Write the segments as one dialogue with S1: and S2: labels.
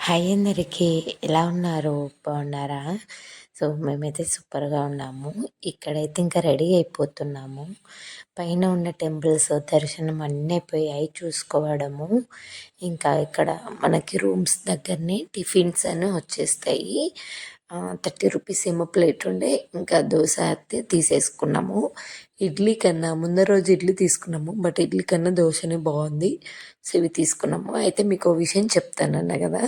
S1: Hi అందరికీ ఎలా ఉన్నారు? బాగున్నారా? సో మేమైతే సూపర్గా ఉన్నాము. ఇక్కడైతే ఇంకా రెడీ అయిపోతున్నాము. పైన ఉన్న టెంపుల్స్ దర్శనం అన్నీ అయిపోయాయి చూసుకోవడము. ఇంకా ఇక్కడ మనకి రూమ్స్ దగ్గరనే టిఫిన్స్ అని వచ్చేస్తాయి. 30 రూపీస్ ఏమో ప్లేట్ ఉండే, ఇంకా దోశ అయితే తీసేసుకున్నాము. ఇడ్లీ కన్నా ముందు రోజు ఇడ్లీ తీసుకున్నాము, బట్ ఇడ్లీ కన్నా దోశనే బాగుంది. సో ఇవి తీసుకున్నాము. అయితే మీకు ఓ విషయం చెప్తానన్నా కదా,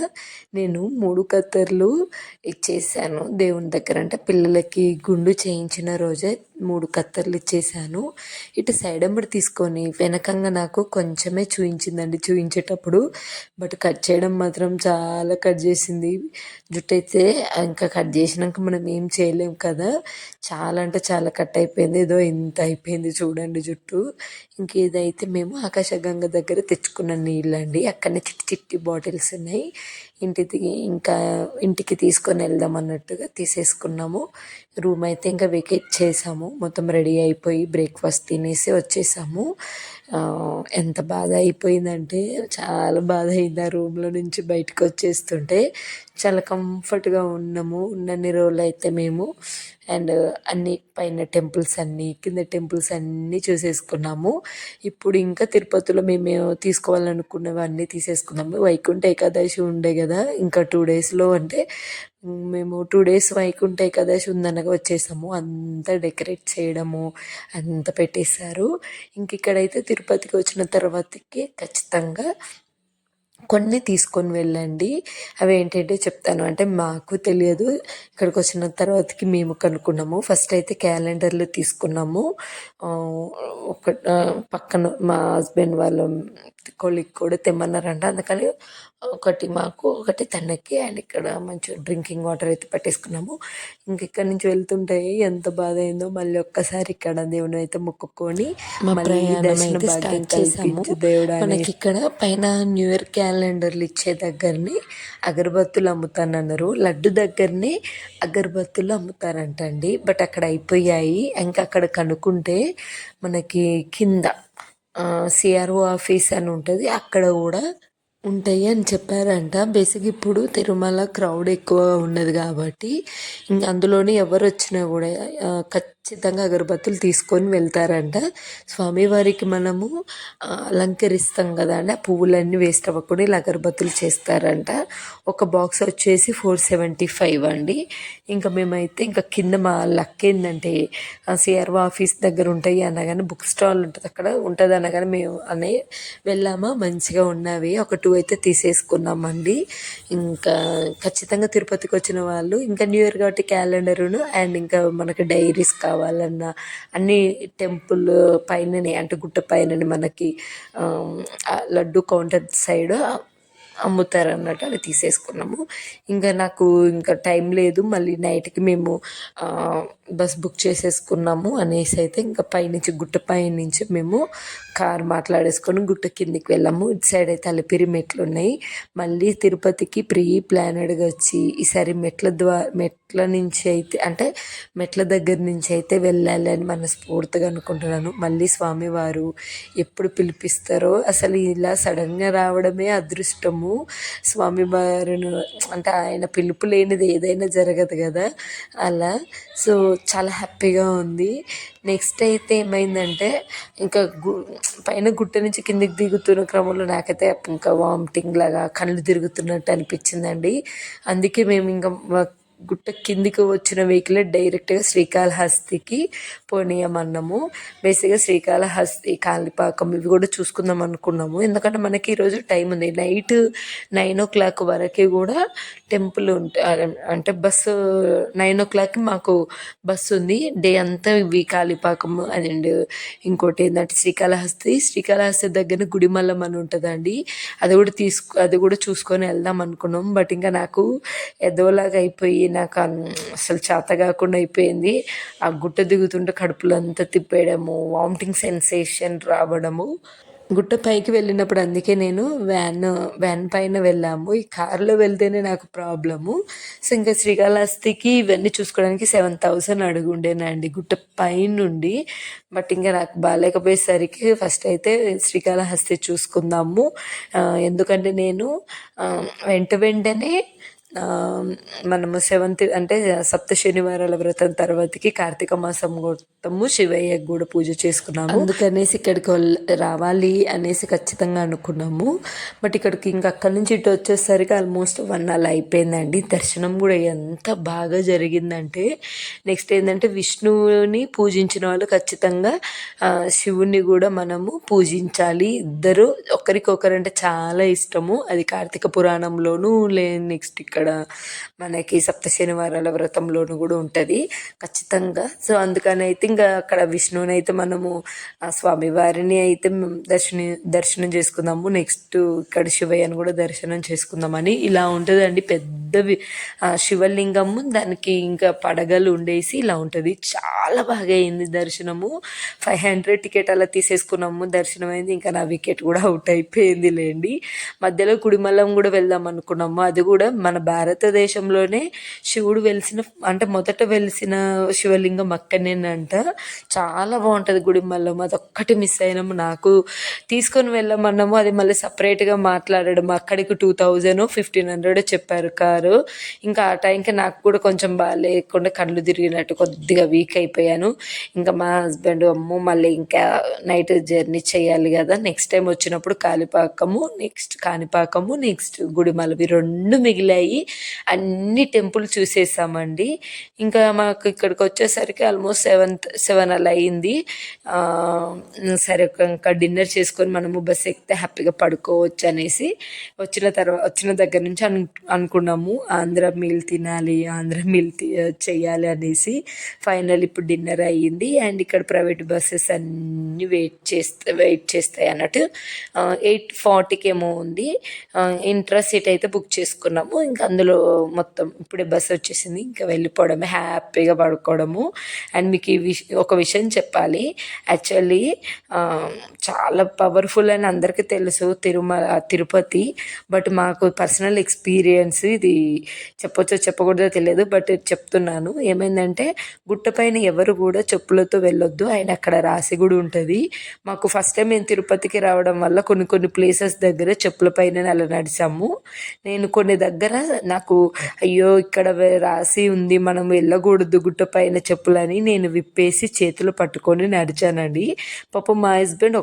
S1: నేను 3 కత్తెరలు ఇచ్చేసాను దేవుని దగ్గర. అంటే పిల్లలకి గుండు చేయించిన రోజే 3 కత్తెరలు ఇచ్చేసాను. ఇటు సైడ్ ఎంబడి తీసుకొని వెనకంగా నాకు కొంచెమే చూయించిందండి చూయించేటప్పుడు. బట్ కట్ చేయడం మాత్రం చాలా కట్ చేసింది. జుట్టు అయితే ఇంకా కట్ చేసినాక మనం ఏం చేయలేం కదా, చాలా అంటే చాలా కట్ అయిపోయింది. ఏదో ఇంత అయిపోయింది చూడండి జుట్టు. ఇంక ఇదైతే మేము ఆకాశగంగ దగ్గర తెచ్చుకున్న నీళ్ళండి. అక్కడనే చిట్టి చిట్టి బాటిల్స్ ఉన్నాయి. ఇంకా ఇంటికి తీసుకొని వెళ్దాం అన్నట్టుగా తీసేసుకున్నాము. రూమ్ అయితే ఇంకా వెకేట్ చేసాము. మొత్తం రెడీ అయిపోయి బ్రేక్ఫాస్ట్ తినేసి వచ్చేసాము. ఎంత బాధ అయిపోయిందంటే చాలా బాధ అయింది. ఆ రూమ్లో నుంచి బయటకు వచ్చేస్తుంటే చాలా కంఫర్ట్గా ఉన్నాము. ఉన్నన్ని రోజులు అయితే మేము అండ్ అన్ని పైన టెంపుల్స్ అన్నీ కింద టెంపుల్స్ అన్నీ చూసేసుకున్నాము. ఇప్పుడు ఇంకా తిరుపతిలో మేము తీసుకోవాలనుకున్నవన్నీ తీసేసుకున్నాము. వైకుంఠ ఏకాదశి ఉండే కదా, ఇంకా 2 డేస్లో అంటే మేము 2 డేస్ వైకుంఠ ఏకాదశి ఉందనగా వచ్చేసాము. అంతా డెకరేట్ చేయడము అంతా పెట్టేశారు. ఇంక ఇక్కడైతే తిరుపతికి వచ్చిన తర్వాతకి ఖచ్చితంగా కొన్ని తీసుకొని వెళ్ళండి. అవి ఏంటంటే చెప్తాను. అంటే మాకు తెలియదు, ఇక్కడికి వచ్చిన తర్వాతకి మేము కనుక్కున్నాము. ఫస్ట్ అయితే క్యాలెండర్లు తీసుకున్నాము. ఒక పక్కన మా హస్బెండ్ వాళ్ళ కొలిక్ కూడా తెమ్మన్నారంట. అందుకని ఒకటి మాకు ఒకటి తనకి అండ్ ఇక్కడ మంచి డ్రింకింగ్ వాటర్ అయితే పట్టేసుకున్నాము. ఇంక ఇక్కడి నుంచి వెళ్తుంటే ఎంత బాధ అయిందో. మళ్ళీ ఒక్కసారి ఇక్కడ దేవుని అయితే మొక్కుకొని మా ప్రయాణం అయితే స్టార్ట్ చేసాము. దేవుడు మనకి ఇక్కడ పైన న్యూ ఇయర్ క్యాలెండర్లు ఇచ్చే దగ్గరనే అగరబత్తులు అమ్ముతానన్నారు. లడ్డు దగ్గరనే అగరబత్తులు అమ్ముతారంట అండి. బట్ అక్కడ అయిపోయాయి. ఇంకా అక్కడ కనుక్కుంటే మనకి కింద సిఆర్ఓ ఆఫీస్ అని ఉంటుంది, అక్కడ కూడా ఉంటాయి అని చెప్పారంట. బేసిక్ ఇప్పుడు తిరుమల క్రౌడ్ ఎక్కువ ఉన్నది కాబట్టి ఇంక అందులోనే ఎవరు వచ్చినా కూడా ఖచ్చితంగా అగరబత్తులు తీసుకొని వెళ్తారంట. స్వామివారికి మనము అలంకరిస్తాం కదా అండి, ఆ పువ్వులన్నీ వేస్ట్ అవ్వకుండా ఇలా అగరబత్తులు చేస్తారంట. ఒక బాక్స్ వచ్చేసి 475 అండి. ఇంకా మేమైతే ఇంకా కింద మా లక్ ఏంటంటే సిఆర్ఓ ఆఫీస్ దగ్గర ఉంటాయి అనగానే బుక్ స్టాల్ ఉంటుంది, అక్కడ ఉంటుంది అనగానే మేము వెళ్ళామా, మంచిగా ఉన్నవి ఒక 2 అయితే తీసేసుకున్నామండి. ఇంకా ఖచ్చితంగా తిరుపతికి వచ్చిన వాళ్ళు ఇంకా న్యూ ఇయర్ కాబట్టి క్యాలెండరును అండ్ ఇంకా మనకి డైరీస్ కావాలన్నా అన్ని టెంపుల్ పైననే అంటే గుట్ట పైననే మనకి లడ్డు కౌంటర్ సైడ్ అమ్ముతారన్నట్టు అవి తీసేసుకున్నాము. ఇంకా నాకు ఇంకా టైం లేదు, మళ్ళీ నైట్కి మేము బస్ బుక్ చేసేసుకున్నాము అనేసి అయితే ఇంకా పైనుంచి గుట్ట పైనుంచి మేము కార్ మాట్లాడేసుకొని గుట్ట కిందికి వెళ్ళాము. ఇటు సైడ్ అయితే అలిపిరి మెట్లు ఉన్నాయి. మళ్ళీ తిరుపతికి ప్రీ ప్లానెడ్గా వచ్చి ఈసారి మెట్ల నుంచి అయితే అంటే మెట్ల దగ్గర నుంచి అయితే వెళ్ళాలి అని మనస్ఫూర్తిగా అనుకుంటున్నాను. మళ్ళీ స్వామివారు ఎప్పుడు పిలిపిస్తారో, అసలు ఇలా సడన్గా రావడమే అదృష్టము. స్వామివారిని అంటే ఆయన పిలుపు లేనిది ఏదైనా జరగదు కదా అలా. సో చాలా హ్యాపీగా ఉంది. నెక్స్ట్ అయితే ఏమైందంటే ఇంకా పైన గుట్ట నుంచి కిందికి దిగుతున్న క్రమంలో నాకైతే ఇంకా వామిటింగ్ లాగా కళ్ళు తిరుగుతున్నట్టు అనిపించిందండి. అందుకే మేము ఇంకా గుట్ట కిందికి వచ్చిన వెహికల్ డైరెక్ట్గా శ్రీకాళహస్తికి పోనీయమన్నాము. బేసిక్గా శ్రీకాళహస్తి, కాణిపాకం ఇవి కూడా చూసుకుందాం అనుకున్నాము. ఎందుకంటే మనకి ఈరోజు టైం ఉంది. నైట్ 9 o'clock వరకు కూడా టెంపుల్ అంటే బస్సు 9 o'clock మాకు బస్సు ఉంది. డే అంతా ఇవి కాణిపాకం అండ్ ఇంకోటి ఏంటంటే శ్రీకాళహస్తి దగ్గర గుడిమల్లం అని ఉంటుందండి. అది కూడా చూసుకొని వెళ్దాం అనుకున్నాం. బట్ ఇంకా నాకు ఎదోలాగా అయిపోయి నాకు అసలు చేత కాకుండా అయిపోయింది. ఆ గుట్ట దిగుతుంటే కడుపులో అంతా తిప్పేయడము, వామిటింగ్ సెన్సేషన్ రావడము గుట్ట పైకి వెళ్ళినప్పుడు అందుకే నేను వ్యాన్ పైన వెళ్ళాము. ఈ కార్‌లో వెళ్తేనే నాకు ప్రాబ్లము. సో, ఇంకా శ్రీకాళహస్తికి ఇవన్నీ చూసుకోవడానికి 7,000 అడుగుండేనండి గుట్ట పైనుండి. బట్ ఇంక నాకు బాలేకపోయేసరికి ఫస్ట్ అయితే శ్రీకాళహస్తి చూసుకుందాము. ఎందుకంటే నేను వెంటనే మనము సెవెంత్ అంటే సప్త శనివారాల వ్రతం తర్వాతకి కార్తీక మాసం మొత్తము శివయ్యకి కూడా పూజ చేసుకున్నాము. అందుకనేసి ఇక్కడికి రావాలి అనేసి ఖచ్చితంగా అనుకున్నాము. బట్ ఇక్కడికి ఇంకా అక్కడి నుంచి ఇటు వచ్చేసరికి ఆల్మోస్ట్ 1 అలా అయిపోయిందండి. దర్శనం కూడా ఎంత బాగా జరిగిందంటే నెక్స్ట్ ఏంటంటే విష్ణువుని పూజించిన వాళ్ళు ఖచ్చితంగా శివుని కూడా మనము పూజించాలి. ఇద్దరు ఒకరికొకరంటే చాలా ఇష్టము. అది కార్తీక పురాణంలోనూ నెక్స్ట్ ఇక్కడ మనకి సప్త శనివారాల వ్రతంలోనూ కూడా ఉంటుంది ఖచ్చితంగా. సో అందుకని అయితే ఇంకా అక్కడ విష్ణువుని అయితే మనము స్వామివారిని అయితే దర్శనం చేసుకుందాము. నెక్స్ట్ ఇక్కడ శివయ్యను కూడా దర్శనం చేసుకుందామని ఇలా ఉంటుందండి. పెద్దవి శివలింగము, దానికి ఇంకా పడగలు ఉండేసి ఇలా ఉంటుంది. చాలా బాగా అయింది దర్శనము. 500 టికెట్ అలా తీసేసుకున్నాము. దర్శనం అయింది. ఇంకా నా వికెట్ కూడా అవుట్ అయిపోయింది లేండి. మధ్యలో కుడిమల్లం కూడా వెళ్దాం అనుకున్నాము. అది కూడా మన భారతదేశంలోనే శివుడు అంటే మొదట వెలిసిన శివలింగం అక్కడనేనంట. చాలా బాగుంటుంది గుడిమల్లం. అదొక్కటి మిస్ అయినాము. నాకు తీసుకొని వెళ్ళమన్నాము, అది మళ్ళీ సపరేట్గా మాట్లాడడం. అక్కడికి 2000 1500 చెప్పారు కారు. ఇంకా ఆ టైంకి నాకు కూడా కొంచెం బాగాలేకుండా కళ్ళు తిరిగినట్టు కొద్దిగా వీక్ అయిపోయాను. ఇంకా మా హస్బెండ్ అమ్మో మళ్ళీ ఇంకా నైట్ జర్నీ చేయాలి కదా, నెక్స్ట్ టైం వచ్చినప్పుడు కాణిపాకము నెక్స్ట్ గుడిమల ఇవి 2 మిగిలాయి. అన్ని టెంపుల్ చూసేసామండి. ఇంకా మాకు ఇక్కడికి వచ్చేసరికి ఆల్మోస్ట్ 7 అలా అయింది. సరే ఇంకా డిన్నర్ చేసుకొని మనము బస్ ఎక్కితే హ్యాపీగా పడుకోవచ్చు అనేసి వచ్చిన దగ్గర నుంచి అనుకున్నాము ఆంధ్ర మీల్ తినాలి, ఆంధ్ర మీల్ చెయ్యాలి అనేసి. ఫైనల్ ఇప్పుడు డిన్నర్ అయ్యింది. అండ్ ఇక్కడ ప్రైవేట్ బస్సెస్ అన్నీ వెయిట్ చేస్తాయి అన్నట్టు. 8:40కి ఏమో ఉంది. ఇంట్రా సీట్ అయితే బుక్ చేసుకున్నాము. ఇంకా అందులో మొత్తం ఇప్పుడే బస్సు వచ్చేసింది. ఇంకా వెళ్ళిపోవడమే, హ్యాపీగా పడుకోవడము. అండ్ మీకు ఒక విషయం చెప్పాలి. యాక్చువల్లీ చాలా పవర్ఫుల్ అని అందరికీ తెలుసు తిరుపతి. బట్ మాకు పర్సనల్ ఎక్స్పీరియన్స్ ఇది చెప్పొచ్చో చెప్పకూడదో తెలియదు, బట్ చెప్తున్నాను. ఏమైందంటే గుట్టపైన ఎవరు కూడా చెప్పులతో వెళ్ళొద్దు, ఆయన అక్కడ రాసి కూడా ఉంటుంది. మాకు ఫస్ట్ టైం మేము తిరుపతికి రావడం వల్ల కొన్ని ప్లేసెస్ దగ్గర చెప్పుల పైన అలా నడిచాము. నేను కొన్ని దగ్గర నాకు అయ్యో ఇక్కడ రాసి ఉంది మనం వెళ్ళకూడదు గుట్ట పైన చెప్పులని నేను విప్పేసి చేతులు పట్టుకొని నడిచానండి. పాపం మా హస్బెండ్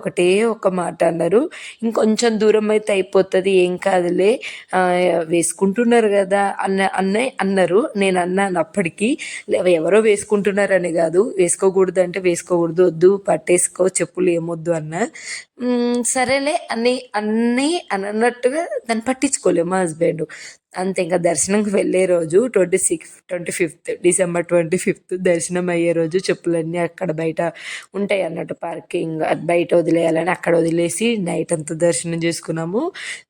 S1: ఒక మాట అన్నారు, ఇంకొంచెం దూరం అయితే అయిపోతుంది ఏం కాదులే వేసుకుంటున్నారు కదా అన్నారు. నేను అన్నాను అప్పటికి, ఎవరో వేసుకుంటున్నారని కాదు, వేసుకోకూడదు అంటే వేసుకోకూడదు, వద్దు పట్టేసుకో చెప్పులు ఏమొద్దు అన్న. సరేలే అన్నీ అన్నట్టుగా దాన్ని పట్టించుకోలేము మా హస్బెండ్. అంతే. ఇంకా దర్శనంకి వెళ్ళే రోజు 25th డిసెంబర్ 25th దర్శనం అయ్యే రోజు చెప్పులన్నీ అక్కడ బయట ఉంటాయి అన్నట్టు, పార్కింగ్ బయట వదిలేయాలని అక్కడ వదిలేసి నైట్ అంతా దర్శనం చేసుకున్నాము.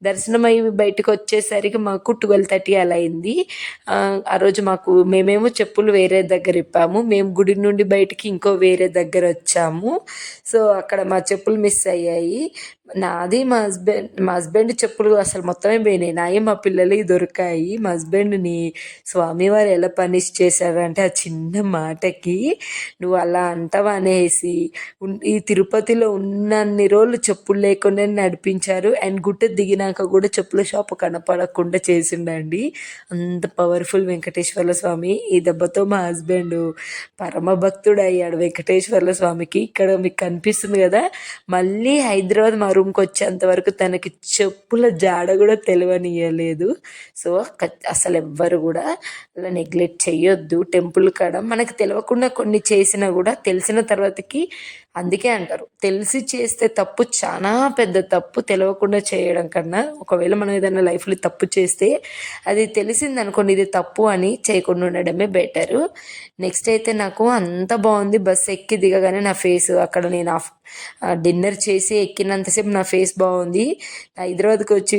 S1: దర్శనం అయ్యి బయటకు వచ్చేసరికి మాకు 12:30 అలా అయింది. ఆ రోజు మేమేమో చెప్పులు వేరే దగ్గర ఇప్పాము, మేము గుడి నుండి బయటికి ఇంకో వేరే దగ్గర వచ్చాము. సో అక్కడ మా చెప్పులు మిస్ అయ్యాయి. నాది మా హస్బెండ్ చెప్పులు అసలు మొత్తమే పోయినాయి. నాయి మా పిల్లలకి దొరికాయి. మా హస్బెండ్ని స్వామివారు ఎలా పనిష్ చేశారంటే ఆ చిన్న మాటకి నువ్వు అలా అంటావా అనేసి ఈ తిరుపతిలో ఉన్నన్ని రోజులు చెప్పులు లేకుండా నడిపించారు. అండ్ గుట్ట దిగినాక కూడా చెప్పుల షాపు కనపడకుండా చేసిండండి. అంత పవర్ఫుల్ వెంకటేశ్వర్ల స్వామి. ఈ దెబ్బతో మా హస్బెండ్ పరమ భక్తుడు అయ్యాడు వెంకటేశ్వర్ల స్వామికి. ఇక్కడ మీకు కనిపిస్తుంది కదా, మళ్ళీ హైదరాబాద్ మా రూమ్కి వచ్చేంత వరకు తనకి చెప్పుల జాడ కూడా తెలియనియలేదు. సో అసలు ఎవ్వరు కూడా అలా నెగ్లెక్ట్ చేయొద్దు. టెంపుల్ కాడ మనకు తెలియకుండా కొన్ని చేసినా కూడా తెలిసిన తర్వాతకి, అందుకే అంటారు తెలిసి చేస్తే తప్పు చాలా పెద్ద తప్పు తెలియకుండా చేయడం కన్నా. ఒకవేళ మనం ఏదైనా లైఫ్లో తప్పు చేస్తే అది తెలిసింది అనుకోండి ఇది తప్పు అని చేయకుండా ఉండడమే బెటరు. నెక్స్ట్ అయితే నాకు అంత బాగుంది. బస్సు ఎక్కి దిగగానే నా ఫేస్ అక్కడ నేను డిన్నర్ చేసి ఎక్కినంతసేపు నా ఫేస్ బాగుంది. హైదరాబాద్కి వచ్చి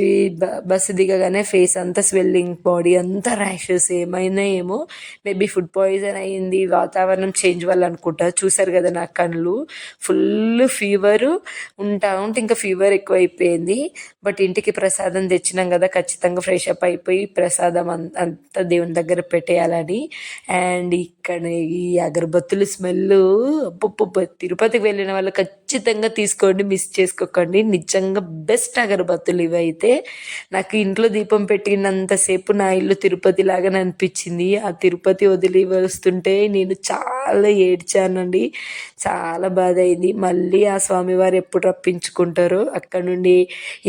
S1: బస్సు దిగగానే ఫేస్ అంతా స్వెల్లింగ్, బాడీ అంతా ర్యాషెస్ ఏమైనా ఏమో మేబీ ఫుడ్ పాయిజన్ అయ్యింది, వాతావరణం చేంజ్ వల్ల అనుకుంటా. చూసారు కదా నా కళ్ళు ఫుల్ ఫీవరు ఉంటా ఉంటే ఇంకా ఫీవర్ ఎక్కువైపోయింది. బట్ ఇంటికి ప్రసాదం తెచ్చినాం కదా, ఖచ్చితంగా ఫ్రెష్ అప్ అయిపోయి ప్రసాదం అంతా దేవుని దగ్గర పెట్టేయాలని. అండ్ ఇక్కడ ఈ అగరబత్తులు స్మెల్ అబ్బబ్బబ్బ, తిరుపతికి వెళ్ళిన వాళ్ళు ఖచ్చితంగా తీసుకోండి, మిస్ చేసుకోకండి. నిజంగా బెస్ట్ అగరబత్తులు ఇవైతే. నాకు ఇంట్లో దీపం పెట్టినంతసేపు నా ఇల్లు తిరుపతి లాగానే అనిపించింది. ఆ తిరుపతి వదిలి వస్తుంటే నేను చాలా ఏడ్చానండి, చాలా బాధ అయింది. మళ్ళీ ఆ స్వామివారు ఎప్పుడు రప్పించుకుంటారో అక్కడ నుండి.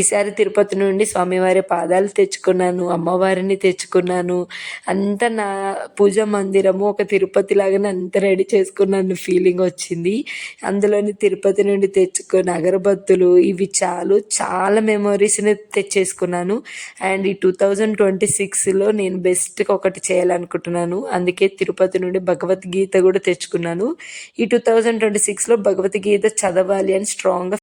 S1: ఈసారి తిరుపతి నుండి స్వామివారి పాదాలు తెచ్చుకున్నాను, అమ్మవారిని తెచ్చుకున్నాను. అంతా నా పూజ మందిరము ఒక తిరుపతి లాగానే అంత రెడీ చేసుకున్నాను ఫీలింగ్ వచ్చింది. అందులోని తిరుపతి నుండి తెచ్చుకున్న అగరబత్తులు ఇవి చాలా మెమొరీస్ని తెచ్చేసుకున్నాను. అండ్ ఈ 2026లో నేను బెస్ట్గా ఒకటి చేయాలనుకుంటున్నాను. అందుకే తిరుపతి నుండి భగవద్గీత కూడా తెచ్చుకున్నాను. ఈ 2026లో భగవద్గీత చదవాలి అని స్ట్రాంగ్గా